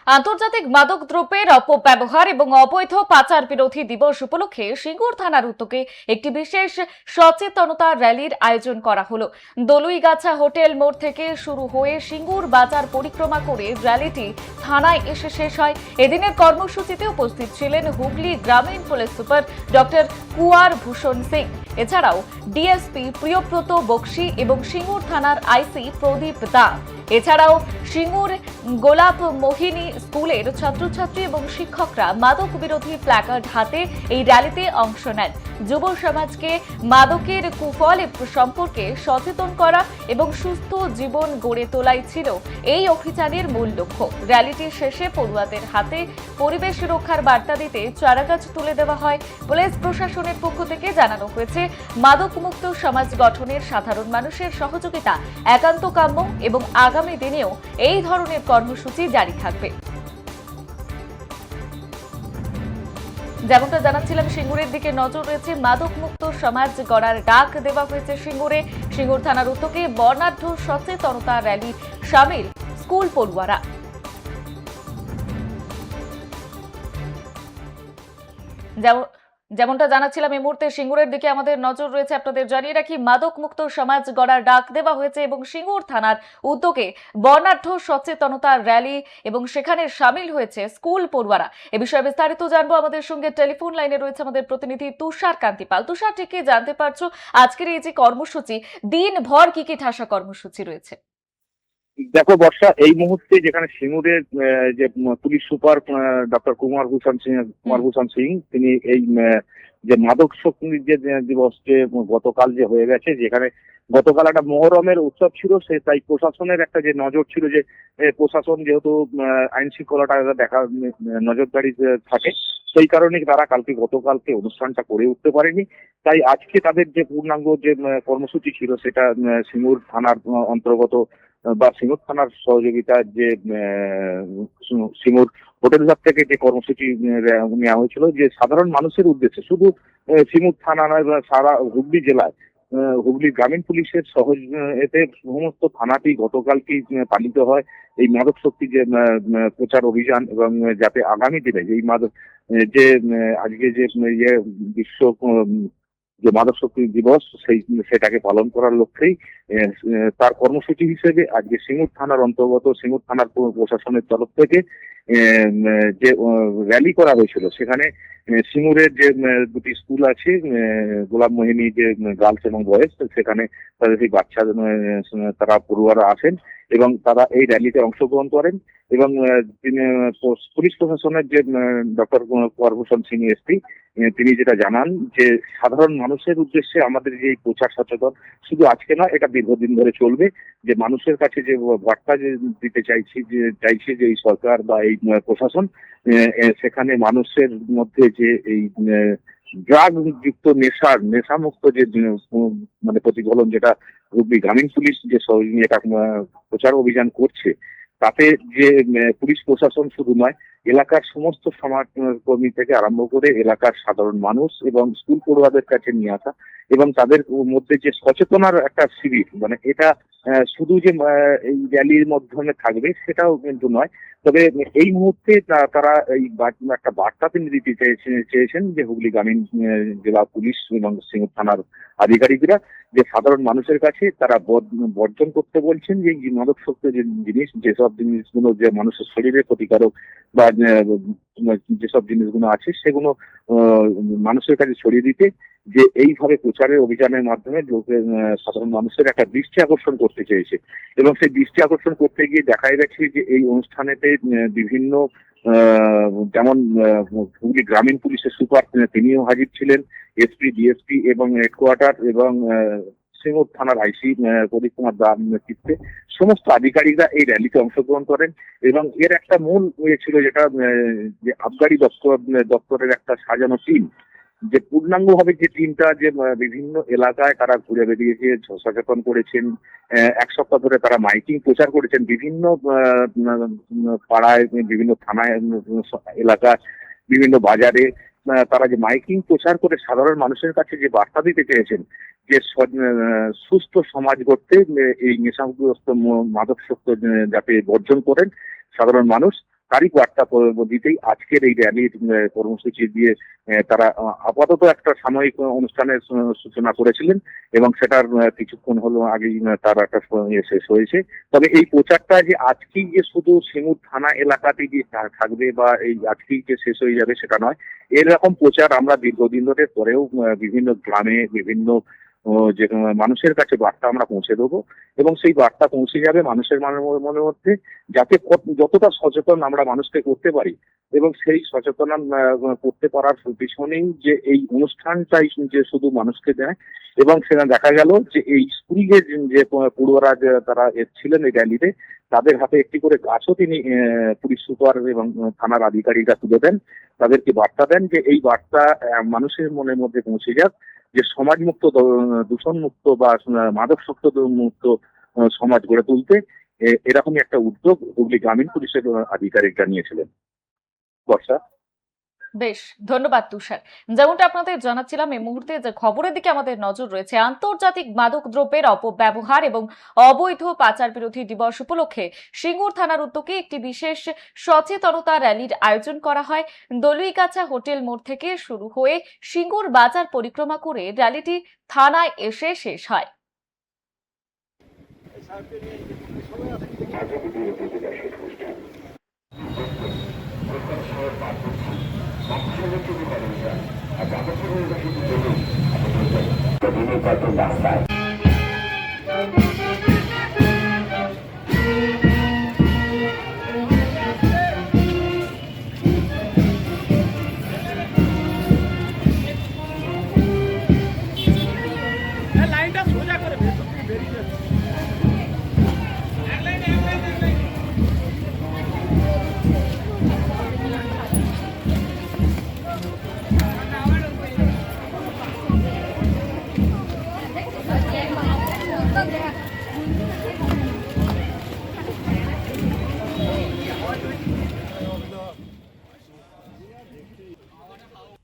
আন্তর্জাতিক মাদক দ্রব্যের অপব্যবহার এবং অবৈধ পাচার বিরোধী দিবস উপলক্ষে সিঙ্গুর থানার উদ্যোগে একটি বিশেষ সচেতনতা র্যালির আয়োজন করা হলো। দলুইগাছা হোটেল মোড় থেকে শুরু হয়ে সিঙ্গুর বাজার পরিক্রমা করে র্যালিটি থানায় এসে শেষ হয়। এদিনের কর্মসূচিতে উপস্থিত ছিলেন হুগলি গ্রামীণ পুলিশ সুপার ডক্টর কুয়ার ভূষণ সিং, এছাড়াও ডিএসপি প্রিয়ব্রত বক্সি এবং সিঙ্গুর থানার আইসি প্রদীপ দা। এছাড়াও সিঙ্গুর গোলাপ মোহিনী স্কুলের ছাত্রছাত্রী এবং শিক্ষকরা মাদক বিরোধী প্ল্যাকার্ড হাতে এই র্যালিতে অংশ নেন। যুব সমাজকে মাদকের কুফল সম্পর্কে সচেতন করা এবং সুস্থ জীবন গড়ে তোলাই ছিল এই অভিযানের মূল লক্ষ্য। র্যালিটি শেষে পড়ুয়াদের হাতে পরিবেশ রক্ষার বার্তা দিতে চারাগাছ তুলে দেওয়া হয়। পুলিশ প্রশাসনের পক্ষ থেকে জানানো হয়েছে, মাদক মুক্ত সমাজ গঠনের সাধারণ মানুষের সহযোগিতা একান্ত কাম্য এবং আগামী দিনেও এই ধরনের কর্মসূচি জারি থাকবে। যেমনটা জানাচ্ছিলাম, সিঙ্গুরের দিকে নজর রয়েছে। মাদক মুক্ত সমাজ গড়ার ডাক দেওয়া হয়েছে সিঙ্গুরে। সিঙ্গুর থানার উদ্যোগে বর্ণাঢ্য সচেতনতা র্যালি সামিল স্কুল পড়ুয়ারা। যেমনটা জানাচ্ছিলাম, এই মুহূর্তে সিঙ্গুরের দিকে আমাদের নজর রয়েছে। আপনাদের জানিয়ে রাখি, মাদক মুক্ত সমাজ গড়ার ডাক দেওয়া হয়েছে এবং সিঙ্গুর থানার উদ্যোগে বর্ণাঢ্য সচেতনতা র্যালি এবং সেখানে সামিল হয়েছে স্কুল পড়ুয়ারা। এ বিষয়ে বিস্তারিত জানবো। আমাদের সঙ্গে টেলিফোন লাইনে রয়েছে আমাদের প্রতিনিধি তুষার কান্তি পাল। তুষার, ঠিক কি জানতে পারছো আজকের এই যে কর্মসূচি, দিনভর কি কি ঠাসা কর্মসূচি রয়েছে? দেখো বর্ষা, এই মুহূর্তে যেখানে সিঙ্গুরের যে পুলিশ সুপার ডক্টর কুমার ভূষণ সিং তিনি এই যে মাদক শক্তি যে দিবস যে গতকাল যে হয়ে গেছে, যেখানে গতকাল একটা মহরমের উৎসব ছিল, সে তাই প্রশাসনের একটা যে নজর ছিল যে প্রশাসন যেহেতু আইন শৃঙ্খলাটা দেখা নজরদারি থাকে, সেই কারণে তারা গতকালকে অনুষ্ঠানটা করে উঠতে পারেনি। তাই আজকে তাদের যে পূর্ণাঙ্গ যে কর্মসূচি ছিল সেটা সিঙ্গুর থানার অন্তর্গত বা সিঙ্গুর থানার সহযোগিতায় যে সিঙ্গুর হোটেল ঘাট থেকে যে কর্মসূচি নেওয়া হয়েছিল, যে সাধারণ মানুষের উদ্দেশ্যে, শুধু সিঙ্গুর থানা নয়, সারা হুগলি জেলায় হুগলি গ্রামীণ পুলিশের এতে সমস্ত থানাটি গতকালকে পালিত হয় এই মাদক শক্তি যে প্রচার অভিযান, এবং যাতে আগামী দিনে এই মাদক যে আজকে যে বিশ্ব যে মাদক শক্তি দিবস সেটাকে পালন করার লক্ষ্যেই তার কর্মসূচি হিসেবে আজকে সিঙ্গুর থানার অন্তর্গত সিঙ্গুর থানার প্রশাসনের তরফ থেকে যে র্যালি করা হয়েছিল, সেখানে সিঙ্গুরের যে দুটি স্কুল আছে, গোলাপ মোহিনী যে গার্লস এবং বয়েজ, সেখানে তাদের সেই বাচ্চা তারা পড়ুয়ারা আসেন এবং তারা এই র্যালিতে অংশগ্রহণ করেন। এবং পুলিশ প্রশাসনের যে ডক্টর কুমার ভূষণ সিং এসপি, তিনি যেটা জানান যে সাধারণ মানুষের উদ্দেশ্যে আমাদের যে প্রচার সচেতন শুধু আজকে নয়, এটা দীর্ঘদিন ধরে চলবে। যে মানুষের কাছে যে বার্তা যে দিতে চাইছে যে এই সরকার বা এই প্রশাসন, সেখানে মানুষের মধ্যে যে এই ড্রাগ যুক্ত নেশামুক্ত যে মানে প্রতিফলন, যেটা হুগলি গ্রামীণ পুলিশ যে এটা প্রচার অভিযান করছে, তাতে যে পুলিশ প্রশাসন শুধু নয়, এলাকার সমস্ত সমাজ কর্মী থেকে আরম্ভ করে এলাকার সাধারণ মানুষ এবং স্কুল পড়ুয়াদের কাছে নিয়ে আসা এবং তাদের মধ্যে যে সচেতনার একটা শিবির, মানে এটা শুধু যে এই র্যালির মাধ্যমে থাকবে সেটাও কিন্তু নয়। তবে এই মুহূর্তে তারা এই একটা বার্তা তিনি দিতে চেয়েছেন যে হুগলি গ্রামীণ জেলা পুলিশ এবং সিঙ্গুর থানার আধিকারিকরা, যে সাধারণ মানুষের কাছে তারা বর্জন করতে বলছেন যে মাদক শক্ত যে জিনিস, যেসব জিনিসগুলো যে মানুষের শরীরে ক্ষতিকারক বা যেসব জিনিসগুলো আছে সেগুলো মানুষের কাছে ছড়িয়ে দিতে, যে এইভাবে প্রচারের অভিযানের মাধ্যমে সাধারণ মানুষের একটা দৃষ্টি আকর্ষণ করতে চেয়েছে। এবং সেই দৃষ্টি আকর্ষণ করতে গিয়ে দেখা গেছে যে এই অনুষ্ঠানেতে বিভিন্ন যেমন হুগলি গ্রামীণ পুলিশের সুপার তিনিও হাজির ছিলেন, এসপি, ডিএসপি এবং হেডকোয়ার্টার এবং সিঙ্গুর থানার আইসি প্রদীপ কুমার দার নেতৃত্বে সমস্ত আধিকারিকরা এই র্যালিতে অংশগ্রহণ করেন। এবং এর একটা মূল ছিল যেটা যে আবগারি দপ্তরের একটা সাজানো টিম, যে পূর্ণাঙ্গভাবে যে টিমটা যে বিভিন্ন এলাকায় তারা ঘুরে বেরিয়েছে, সচেতন করেছেন। এক সপ্তাহ ধরে তারা মাইকিং প্রচার করেছেন বিভিন্ন পাড়ায়, বিভিন্ন থানায়, এলাকায়, বিভিন্ন বাজারে। তারা যে মাইকিং প্রচার করে সাধারণ মানুষের কাছে যে বার্তা দিতে চেয়েছেন যে সুস্থ সমাজ গড়তে এই নেশাগ্রস্ত মাদকাসক্ত যাতে বর্জন করেন সাধারণ মানুষ, তারই বার্তা দিতেই আজকের এই র্যালির কর্মসূচি দিয়ে তারা আপাতত একটা সাময়িক অনুষ্ঠানের সূচনা করেছিলেন এবং সেটার কিছুক্ষণ হলো আগেই তার একটা শেষ হয়েছে। তবে এই প্রচারটা যে আজকেই যে শুধু সিঙ্গুর থানা এলাকাতেই যে থাকবে বা এই আজকেই যে শেষ হয়ে যাবে সেটা নয়, এরকম প্রচার আমরা দীর্ঘদিন ধরে পরেও বিভিন্ন গ্রামে বিভিন্ন যে মানুষের কাছে বার্তা আমরা পৌঁছে দেবো এবং সেই বার্তা পৌঁছে যাবে মানুষের মনের মধ্যে, যাতে যতটা সচেতন আমরা মানুষকে করতে পারি এবং সেই সচেতন করতে পারার পিছনেই যে এই অনুষ্ঠানটাই যে শুধু মানুষকে দেয়। এবং সেখানে দেখা গেল যে এই স্কুলের যে পড়ুয়ারা তারা ছিলেন এই র্যালিতে, তাদের হাতে একটি করে গাছও তিনি পুলিশ সুপার এবং থানার আধিকারিকরা তুলে দেন, তাদেরকে বার্তা দেন যে এই বার্তা মানুষের মনের মধ্যে পৌঁছে যাক যে সমাজ মুক্ত, দূষণ মুক্ত বা মাদকাসক্ত মুক্ত সমাজ গড়ে তুলতে এরকমই একটা উদ্যোগ হুগলি গ্রামীণ পুলিশের আধিকারিকরা নিয়েছিলেন। বর্ষা। বেশ, ধন্যবাদ তুষার। যেমনটা আপনাদের জানাচ্ছিলাম, এই মুহূর্তে যে খবরের দিকে আমাদের নজর রয়েছে, আন্তর্জাতিক মাদক দ্রব্যের অপব্যবহার এবং অবৈধ পাচার বিরোধী দিবস উপলক্ষে সিঙ্গুর থানার উদ্যোগে একটি বিশেষ সচেতনতা র্যালির আয়োজন করা হয়। দলুইগাছা হোটেল মোড় থেকে শুরু হয়ে সিঙ্গুর বাজার পরিক্রমা করে র্যালিটি থানায় এসে শেষ হয়। লাইনটা সোজা করে ভেতর থেকে বেরিয়ে যাচ্ছে।